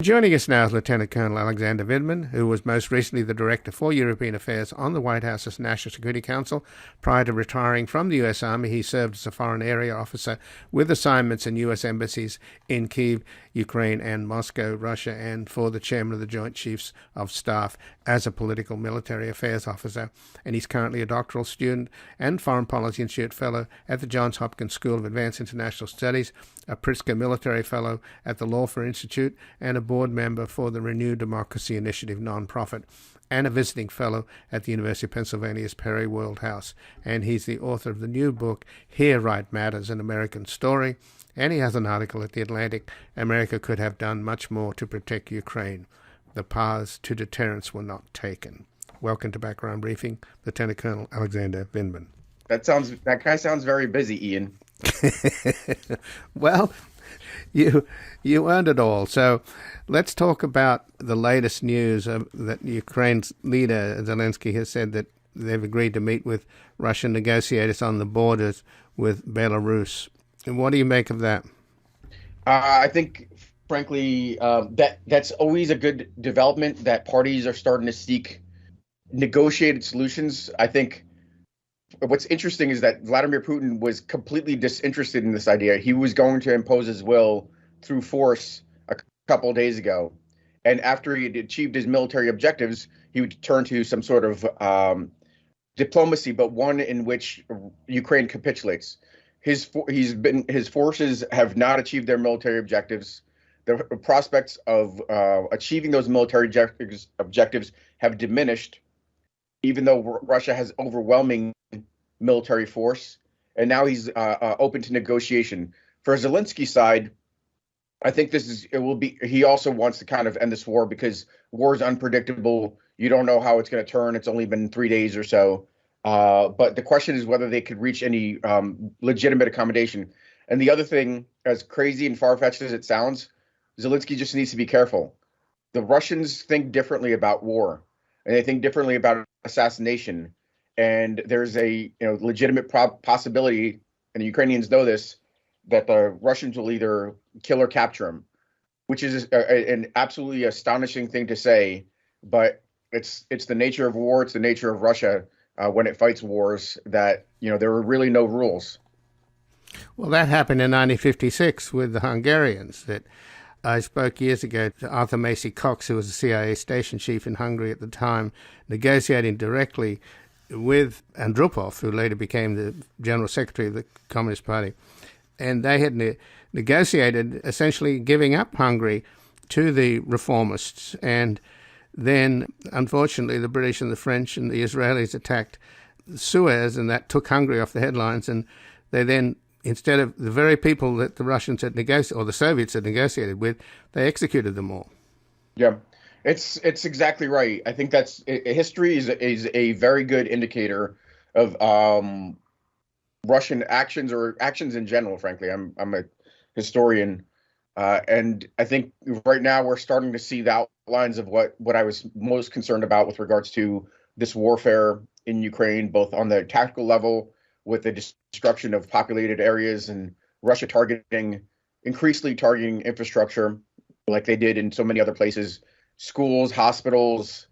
Joining us now is Lieutenant Colonel Alexander Vindman, who was most recently the Director for European Affairs on the White House's National Security Council. Prior to retiring from the U.S. Army, he served as a foreign area officer with assignments in U.S. embassies in Kyiv, Ukraine, and Moscow, Russia, and for the Chairman of the Joint Chiefs of Staff as a political military affairs officer. And he's currently a doctoral student and Foreign Policy Institute Fellow at the Johns Hopkins School of Advanced International Studies, a Pritzker Military Fellow at the Lawford Institute, and a board member for the Renew Democracy Initiative nonprofit, and a visiting fellow at the University of Pennsylvania's Perry World House. And he's the author of the new book, Here Right Matters, An American Story. And he has an article at The Atlantic, America Could Have Done Much More to Protect Ukraine. The paths to deterrence were not taken. Welcome to Background Briefing, Lieutenant Colonel Alexander Vindman. That guy sounds very busy, Ian. Well, you earned it all. So let's talk about the latest news that Ukraine's leader, Zelensky, has said that they've agreed to meet with Russian negotiators on the borders with Belarus. And what do you make of that? I think, frankly, that's always a good development, that parties are starting to seek negotiated solutions. I think what's interesting is that Vladimir Putin was completely disinterested in this idea. He was going to impose his will through force a couple of days ago. And after he had achieved his military objectives, he would turn to some sort of diplomacy, but one in which Ukraine capitulates. His forces have not achieved their military objectives. The prospects of achieving those military objectives have diminished, even though Russia has overwhelming military force, and now he's open to negotiation. For Zelensky's side, I think he also wants to kind of end this war, because war is unpredictable. You don't know how it's going to turn. It's only been 3 days or so. But the question is whether they could reach any legitimate accommodation. And the other thing, as crazy and far-fetched as it sounds, Zelensky just needs to be careful. The Russians think differently about war, and they think differently about assassination. And there's a legitimate possibility, and the Ukrainians know this, that the Russians will either kill or capture him, which is an absolutely astonishing thing to say. But it's the nature of war. It's the nature of Russia when it fights wars, that there were really no rules. Well, that happened in 1956 with the Hungarians. That I spoke years ago to Arthur Macy Cox, who was a CIA station chief in Hungary at the time, negotiating directly with Andropov, who later became the General Secretary of the Communist Party. And they had negotiated essentially giving up Hungary to the reformists. And then, unfortunately, the British and the French and the Israelis attacked Suez, and that took Hungary off the headlines. And they then, instead of the very people that the Russians had negotiated, or the Soviets had negotiated with, they executed them all. Yeah. It's exactly right. I think history is a very good indicator of Russian actions, or actions in general. Frankly, I'm a historian, and I think right now we're starting to see the outlines of what I was most concerned about with regards to this warfare in Ukraine, both on the tactical level with the destruction of populated areas and Russia increasingly targeting infrastructure like they did in so many other places. Schools, hospitals,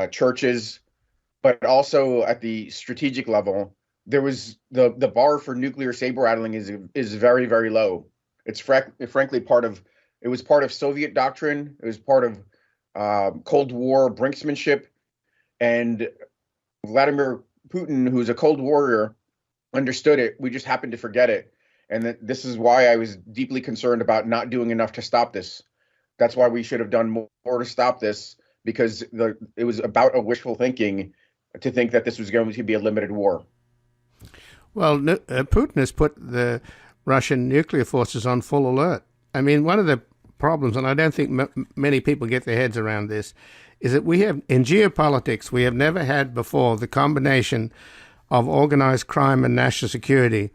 churches, but also at the strategic level, there was the bar for nuclear saber rattling is very, very low. It's frankly part of Soviet doctrine. It was part of Cold War brinksmanship, and Vladimir Putin, who's a Cold Warrior, understood it. We just happened to forget it, and this is why I was deeply concerned about not doing enough to stop this. That's why we should have done more to stop this, because it was about a wishful thinking to think that this was going to be a limited war. Well, Putin has put the Russian nuclear forces on full alert. I mean, one of the problems, and I don't think many people get their heads around this, is that in geopolitics, we have never had before the combination of organized crime and national security,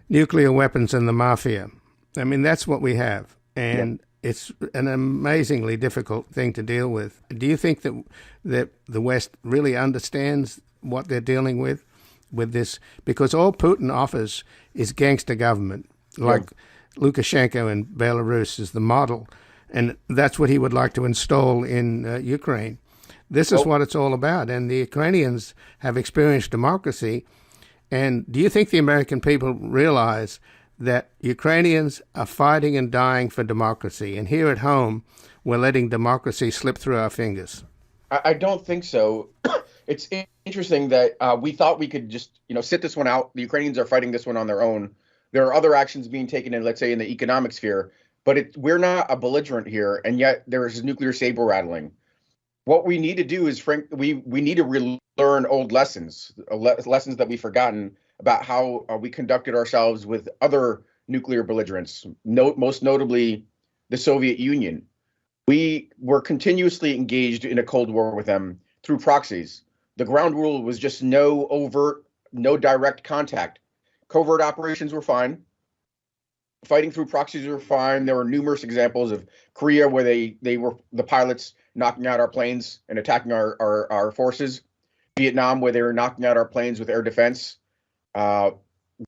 nuclear weapons and the mafia. I mean, that's what we have. And it's an amazingly difficult thing to deal with. Do you think that the West really understands what they're dealing with this? Because all Putin offers is gangster government, like Lukashenko in Belarus is the model. And that's what he would like to install in Ukraine. This is what it's all about. And the Ukrainians have experienced democracy. And do you think the American people realize that Ukrainians are fighting and dying for democracy? And here at home, we're letting democracy slip through our fingers. I don't think so. It's interesting that we thought we could just, sit this one out. The Ukrainians are fighting this one on their own. There are other actions being taken in, let's say, in the economic sphere, but we're not a belligerent here, and yet there is nuclear saber rattling. What we need to do is, we need to relearn old lessons, lessons that we've forgotten about how we conducted ourselves with other nuclear belligerents, most notably the Soviet Union. We were continuously engaged in a Cold War with them through proxies. The ground rule was just no overt, no direct contact. Covert operations were fine. Fighting through proxies were fine. There were numerous examples of Korea where they were the pilots knocking out our planes and attacking our forces. Vietnam, where they were knocking out our planes with air defense.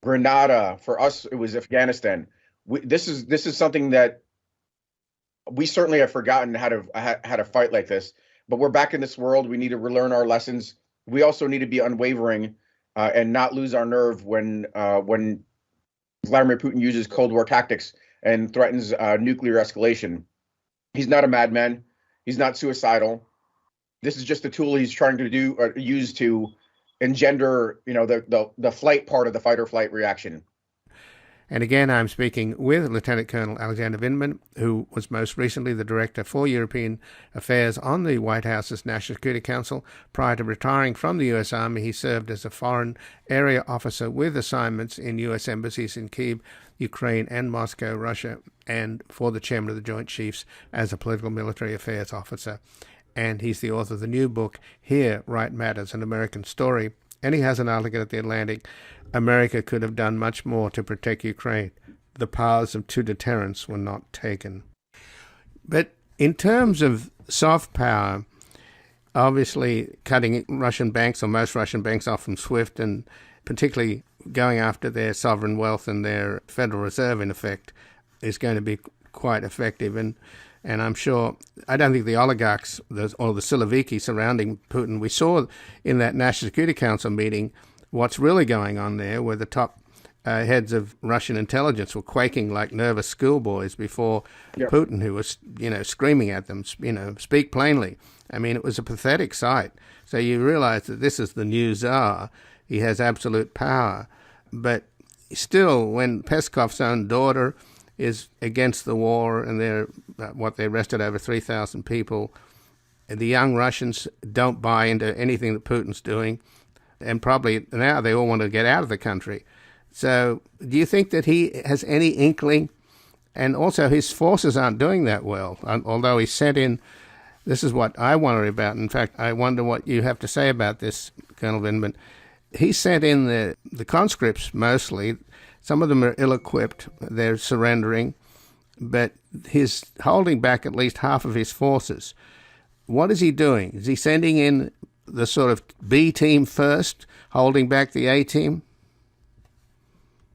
Grenada, for us, it was Afghanistan. This is something that we certainly have forgotten how to fight like this. But we're back in this world. We need to relearn our lessons. We also need to be unwavering and not lose our nerve when Vladimir Putin uses Cold War tactics and threatens nuclear escalation. He's not a madman. He's not suicidal. This is just a tool he's trying to use to engender, the flight part of the fight or flight reaction. And again, I'm speaking with Lieutenant Colonel Alexander Vindman, who was most recently the Director for European Affairs on the White House's National Security Council. Prior to retiring from the U.S. Army, he served as a foreign area officer with assignments in U.S. embassies in Kyiv, Ukraine, and Moscow, Russia, and for the Chairman of the Joint Chiefs as a political military affairs officer. And he's the author of the new book, Here, Right Matters, An American Story. And he has an article at The Atlantic. America could have done much more to protect Ukraine. The paths to deterrence were not taken. But in terms of soft power, obviously cutting Russian banks or most Russian banks off from SWIFT and particularly going after their sovereign wealth and their Federal Reserve, in effect, is going to be quite effective. And I'm sure, I don't think the oligarchs or the Siloviki surrounding Putin, we saw in that National Security Council meeting what's really going on there, where the top heads of Russian intelligence were quaking like nervous schoolboys before Putin, who was, screaming at them, speak plainly. I mean, it was a pathetic sight. So you realize that this is the new czar. He has absolute power. But still, when Peskov's own daughter is against the war and they arrested over 3,000 people, the young Russians don't buy into anything that Putin's doing. And probably now they all want to get out of the country. So do you think that he has any inkling? And also his forces aren't doing that well, although he sent in, this is what I worry about. In fact, I wonder what you have to say about this, Colonel Vindman. He sent in the conscripts mostly. Some of them are ill-equipped. They're surrendering. But he's holding back at least half of his forces. What is he doing? Is he sending in the sort of B team first, holding back the A team?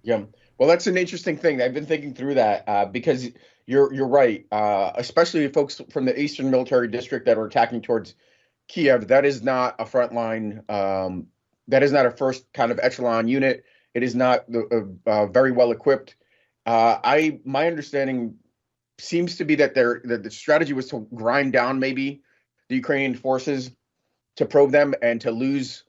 Yeah, well, that's an interesting thing. I've been thinking through that because you're right, especially folks from the Eastern Military District that are attacking towards Kyiv. That is not a frontline. That is not a first kind of echelon unit. It is not very well equipped. My understanding seems to be that the strategy was to grind down maybe the Ukrainian forces, to probe them and to lose,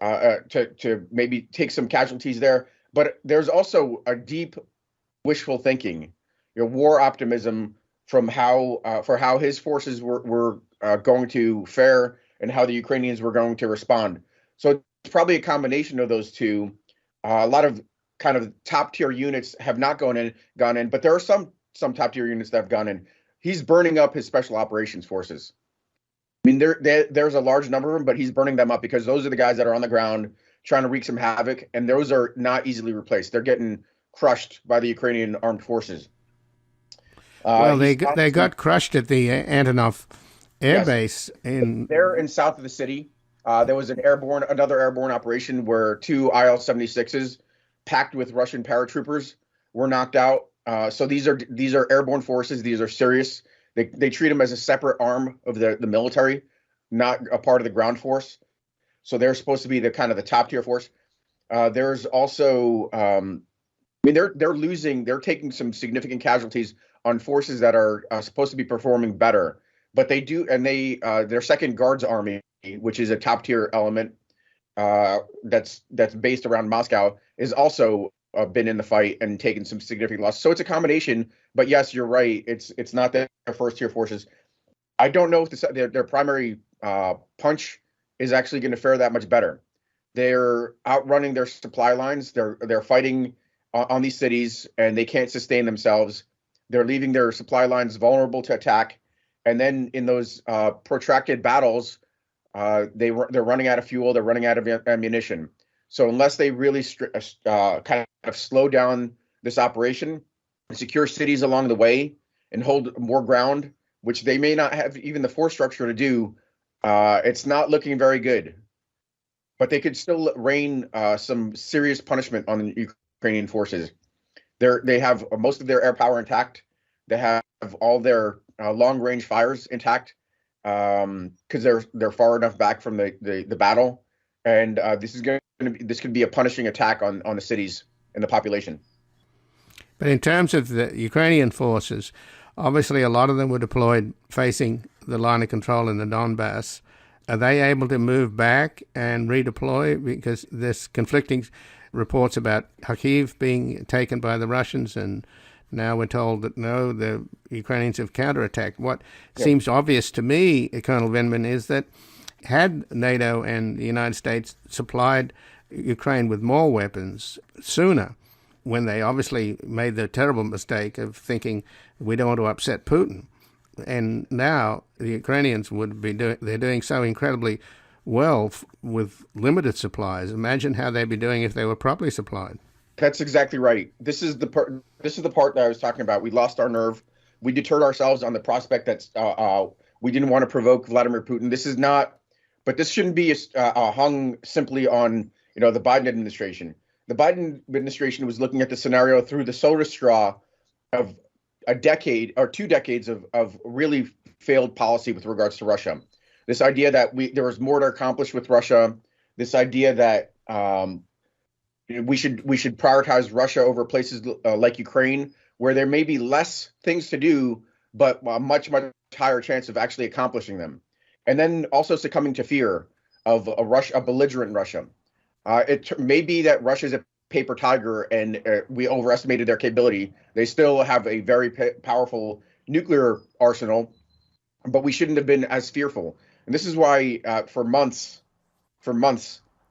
to maybe take some casualties there. But there's also a deep wishful thinking, war optimism from how his forces were going to fare and how the Ukrainians were going to respond. So it's probably a combination of those two. A lot of kind of top tier units have not gone in, but there are some top tier units that have gone in. He's burning up his special operations forces. I mean, there's a large number of them, but he's burning them up because those are the guys that are on the ground trying to wreak some havoc, and those are not easily replaced. They're getting crushed by the Ukrainian armed forces. Well, they got crushed at the Antonov Air Base there in south of the city. There was another airborne operation where two IL-76s packed with Russian paratroopers were knocked out. So these are airborne forces. These are serious. They treat them as a separate arm of the military, not a part of the ground force. So they're supposed to be the kind of the top tier force. There's also, I mean, they're taking some significant casualties on forces that are supposed to be performing better, but they do, and their Second Guards Army, which is a top tier element that's based around Moscow, is also been in the fight and taken some significant loss. So it's a combination. But yes, you're right. It's not their first tier forces. I don't know if their primary punch is actually going to fare that much better. They're outrunning their supply lines. They're fighting on these cities, and they can't sustain themselves. They're leaving their supply lines vulnerable to attack. And then in those protracted battles, they're running out of fuel. They're running out of ammunition. So unless they really kind of slow down this operation and secure cities along the way and hold more ground, which they may not have even the force structure to do, it's not looking very good. But they could still rain some serious punishment on the Ukrainian forces. They have most of their air power intact. They have all their long-range fires intact because they're far enough back from the battle, and this could be a punishing attack on the cities and the population. But in terms of the Ukrainian forces, obviously a lot of them were deployed facing the line of control in the Donbass. Are they able to move back and redeploy? Because there's conflicting reports about Kyiv being taken by the Russians, and now we're told that no, the Ukrainians have counterattacked. What seems obvious to me, Colonel Vindman, is that had NATO and the United States supplied Ukraine with more weapons sooner, when they obviously made the terrible mistake of thinking we don't want to upset Putin, and now the Ukrainians would be they're doing so incredibly well with limited supplies. Imagine how they'd be doing if they were properly supplied. That's exactly right. This is the part that I was talking about. We lost our nerve. We deterred ourselves on the prospect that we didn't want to provoke Vladimir Putin. This is not, but this shouldn't be hung simply on the Biden administration. The Biden administration was looking at the scenario through the soda straw of a decade or 2 decades of really failed policy with regards to Russia. This idea that there was more to accomplish with Russia. This idea that we should prioritize Russia over places like Ukraine, where there may be less things to do, but a much higher chance of actually accomplishing them. And then also succumbing to fear of a belligerent Russia. It may be that Russia is a paper tiger and we overestimated their capability. They still have a very powerful nuclear arsenal, but we shouldn't have been as fearful. And this is why for months,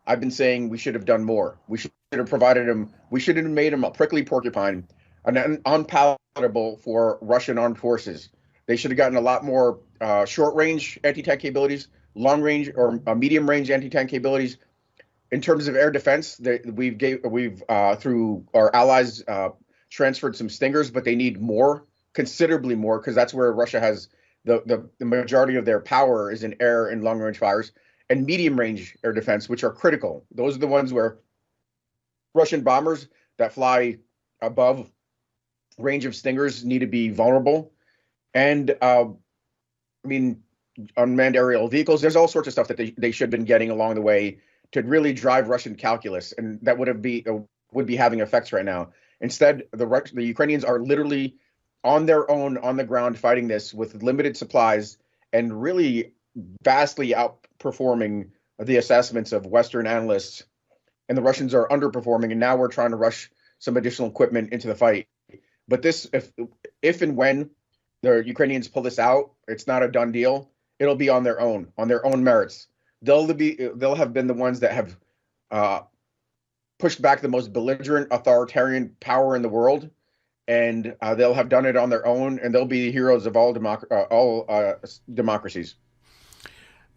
I've been saying we should have done more. We should have provided them. We should have made them a prickly porcupine, and unpalatable for Russian armed forces. They should have gotten a lot more short-range anti-tank capabilities, long-range or medium-range anti-tank capabilities. In terms of air defense, we've through our allies transferred some Stingers, but they need more, considerably more, because that's where Russia has the majority of their power is in air and long-range fires. And medium-range air defense, which are critical. Those are the ones where Russian bombers that fly above range of Stingers need to be vulnerable. And unmanned aerial vehicles. There's all sorts of stuff that they should have been getting along the way to really drive Russian calculus, and that would be having effects right now. Instead, the Ukrainians are literally on their own on the ground fighting this with limited supplies and really vastly outperforming the assessments of Western analysts, and the Russians are underperforming. And now we're trying to rush some additional equipment into the fight. But this, if and when the Ukrainians pull this out, it's not a done deal. It'll be on their own merits. They'll have been the ones that have pushed back the most belligerent authoritarian power in the world, and they'll have done it on their own, and they'll be the heroes of all democracies.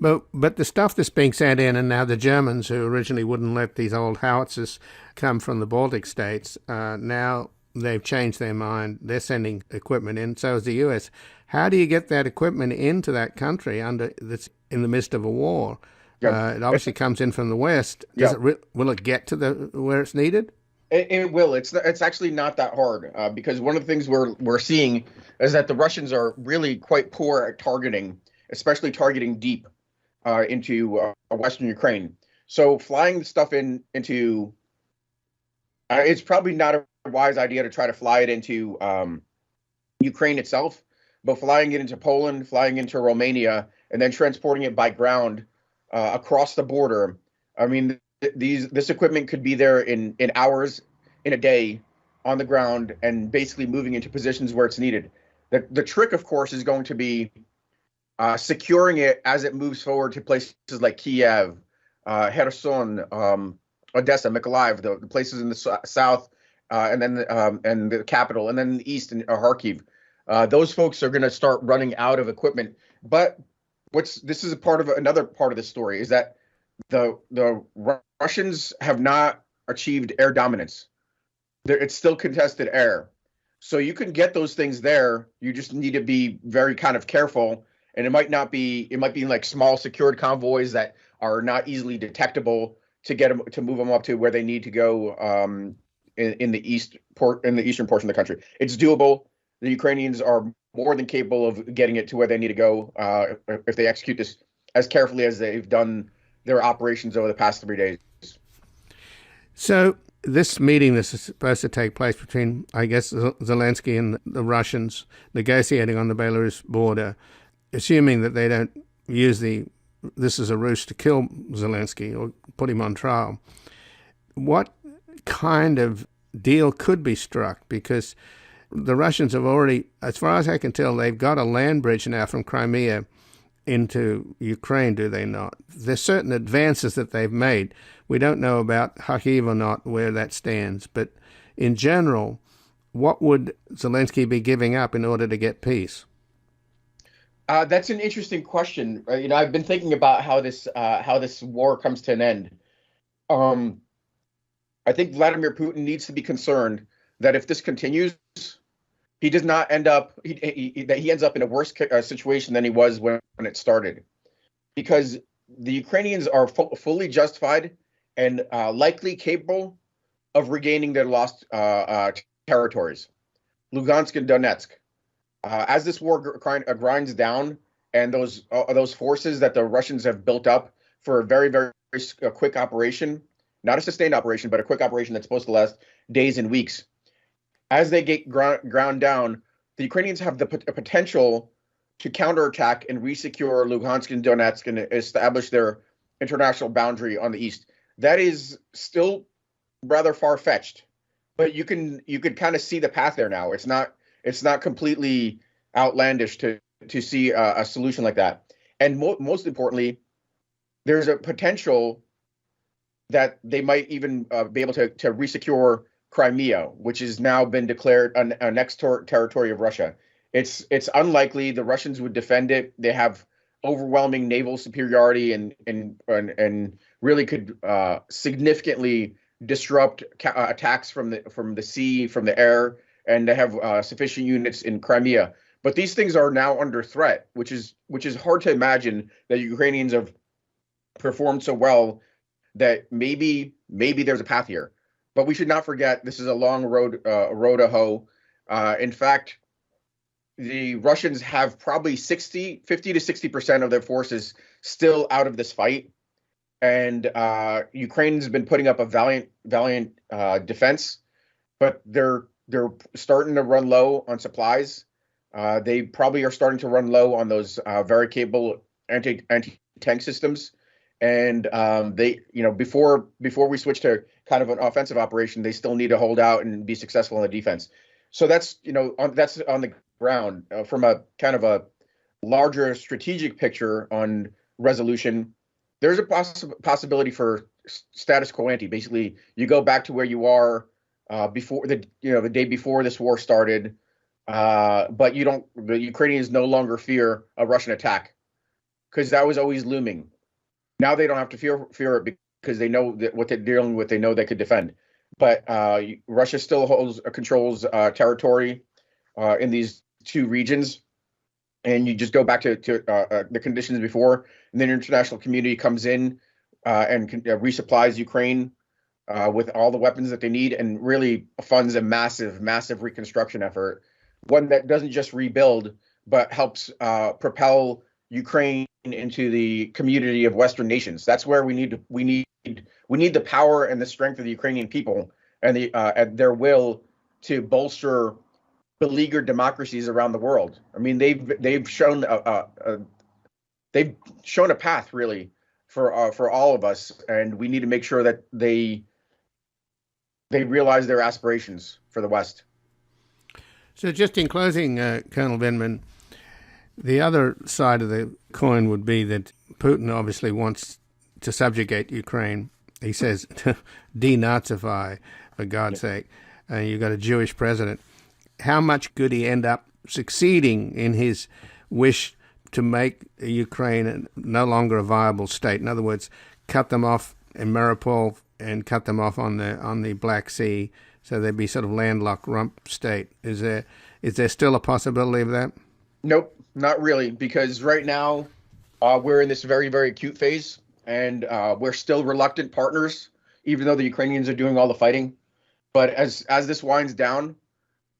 But the stuff that's being sent in, and now the Germans, who originally wouldn't let these old howitzers come from the Baltic states, now they've changed their mind. They're sending equipment in. So is the U.S. How do you get that equipment into that country that's in the midst of a war? It obviously comes in from the West. Will it get to where it's needed? It will. It's actually not that hard because one of the things we're seeing is that the Russians are really quite poor at targeting, especially targeting deep into Western Ukraine. So flying stuff into it's probably not a wise idea to try to fly it into Ukraine itself, but flying it into Poland, flying into Romania, and then transporting it by ground across the border. I mean, this equipment could be there in hours, in a day, on the ground, and basically moving into positions where it's needed. The trick, of course, is going to be securing it as it moves forward to places like Kyiv, Kherson, Odessa, Mykolaiv, the places in the south, and the capital, and then the east in Kharkiv. Those folks are going to start running out of equipment. But this is a part of another part of the story is that the Russians have not achieved air dominance. It's still contested air. So you can get those things there. You just need to be very kind of careful. And it might be like small secured convoys that are not easily detectable to get them to move them up to where they need to go in the eastern portion of the country. It's doable. The Ukrainians are more than capable of getting it to where they need to go if they execute this as carefully as they've done their operations over the past 3 days. So this meeting that's supposed to take place between, I guess, Zelensky and the Russians negotiating on the Belarus border, assuming that they don't use this as a ruse to kill Zelensky or put him on trial, what kind of deal could be struck? Because the Russians have already, as far as I can tell, they've got a land bridge now from Crimea into Ukraine, do they not? There's certain advances that they've made. We don't know about Kyiv or not, where that stands. But in general, what would Zelensky be giving up in order to get peace? That's an interesting question. I've been thinking about how this war comes to an end. Um, I think Vladimir Putin needs to be concerned that if this continues, he does not end up that he ends up in a worse situation than he was when it started, because the Ukrainians are fully justified and likely capable of regaining their lost territories, Lugansk and Donetsk. As this war grinds down, and those forces that the Russians have built up for a very, very quick operation, not a sustained operation, but a quick operation that's supposed to last days and weeks, as they get ground down, the Ukrainians have the potential to counterattack and resecure Lugansk and Donetsk and establish their international boundary on the east. That is still rather far-fetched, but you can kind of see the path there now. It's not completely outlandish to see a solution like that. And most importantly, there's a potential that they might even be able to resecure Crimea, which has now been declared an territory of Russia. It's unlikely the Russians would defend it. They have overwhelming naval superiority and really could significantly disrupt attacks from the sea, from the air, and they have sufficient units in Crimea. But these things are now under threat, which is hard to imagine that Ukrainians have performed so well that maybe there's a path here. But we should not forget this is a long road to hoe. In fact, the Russians have probably 50 to 60% of their forces still out of this fight, and Ukraine's been putting up a valiant defense, but they're starting to run low on supplies. They probably are starting to run low on those very capable anti-tank systems. And they, before we switch to kind of an offensive operation, they still need to hold out and be successful in the defense. So that's that's on the ground. From a kind of a larger strategic picture on resolution, there's a possibility for status quo ante. Basically, you go back to where you are before the day before this war started, but the Ukrainians no longer fear a Russian attack, because that was always looming. Now they don't have to fear it because they know that what they're dealing with, they know they could defend. But Russia still controls territory in these two regions, and you just go back to the conditions before, and then the international community comes in and resupplies Ukraine. with all the weapons that they need, and really funds a massive, massive reconstruction effort, one that doesn't just rebuild, but helps propel Ukraine into the community of Western nations. That's where we need the power and the strength of the Ukrainian people and and their will to bolster beleaguered democracies around the world. I mean, they've shown a path really for all of us, and we need to make sure that they realize their aspirations for the West. So just in closing, Colonel Vindman, the other side of the coin would be that Putin obviously wants to subjugate Ukraine. He says to denazify, for God's sake. You've got a Jewish president. How much could he end up succeeding in his wish to make Ukraine no longer a viable state? In other words, cut them off in Mariupol and cut them off on the Black Sea, so they'd be sort of landlocked rump state. Is there still a possibility of that? Nope, not really, because right now we're in this very, very acute phase, and we're still reluctant partners, even though the Ukrainians are doing all the fighting. But as this winds down,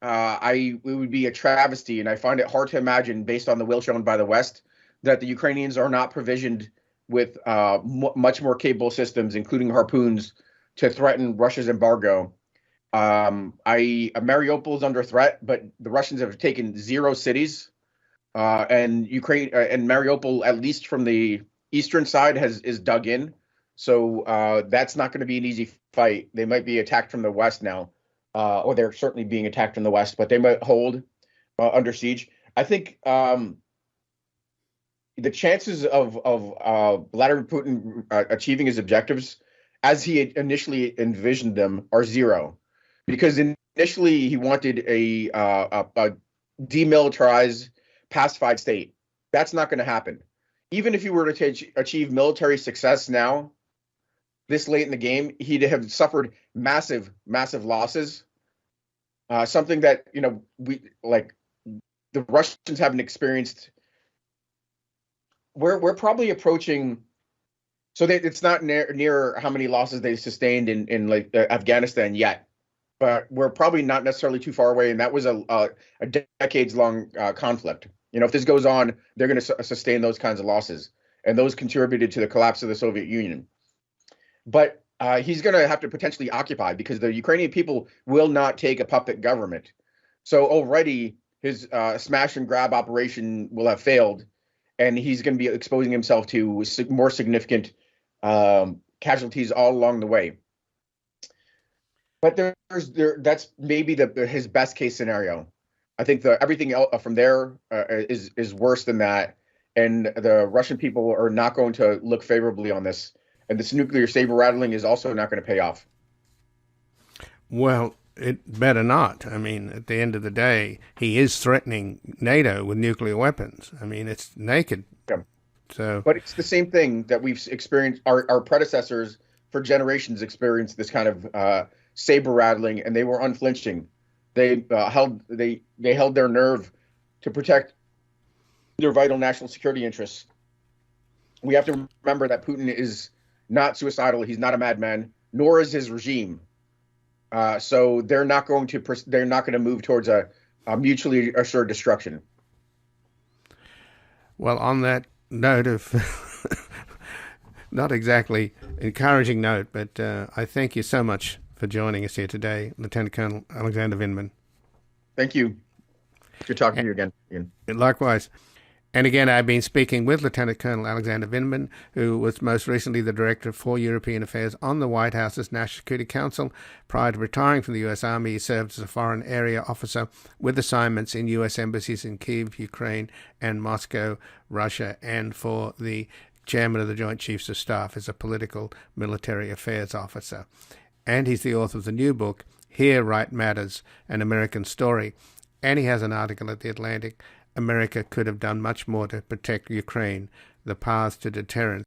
it would be a travesty, and I find it hard to imagine, based on the will shown by the West, that the Ukrainians are not provisioned with much more capable systems, including harpoons, to threaten Russia's embargo. Mariupol is under threat, but the Russians have taken 0 cities, and Ukraine and Mariupol, at least from the eastern side, is dug in. So that's not going to be an easy fight. They might be attacked from the west now, or they're certainly being attacked from the west, but they might hold under siege. I think the chances of Vladimir Putin achieving his objectives, as he had initially envisioned them, are 0, because initially he wanted a demilitarized, pacified state. That's not going to happen. Even if he were to achieve military success now, this late in the game, he'd have suffered massive, massive losses. Something that the Russians haven't experienced. We're probably approaching. So it's not near how many losses they sustained in Afghanistan yet, but we're probably not necessarily too far away. And that was a decades-long conflict. If this goes on, they're going to sustain those kinds of losses, and those contributed to the collapse of the Soviet Union. But he's going to have to potentially occupy, because the Ukrainian people will not take a puppet government. So already his smash and grab operation will have failed, and he's going to be exposing himself to more significant casualties all along the way. But that's maybe his best case scenario. I think everything else from there is worse than that, and the Russian people are not going to look favorably on this. And this nuclear saber rattling is also not going to pay off. Well, it better not. I mean, at the end of the day, he is threatening NATO with nuclear weapons. I mean, it's naked. Yeah. So, but it's the same thing that we've experienced. Our predecessors for generations experienced this kind of saber rattling, and they were unflinching. They held their nerve to protect their vital national security interests. We have to remember that Putin is not suicidal. He's not a madman, nor is his regime. So they're not going to move towards a mutually assured destruction. Well, on that note of not exactly encouraging note, but I thank you so much for joining us here today, Lieutenant Colonel Alexander Vindman. Thank you. Good talking to you again, Ian. Likewise. And again, I've been speaking with Lieutenant Colonel Alexander Vindman, who was most recently the Director for European Affairs on the White House's National Security Council. Prior to retiring from the U.S. Army, he served as a foreign area officer with assignments in U.S. embassies in Kyiv, Ukraine, and Moscow, Russia, and for the Chairman of the Joint Chiefs of Staff as a political military affairs officer. And he's the author of the new book, Here Right Matters, An American Story. And he has an article at The Atlantic, America Could Have Done Much More to Protect Ukraine, The Path to Deterrence.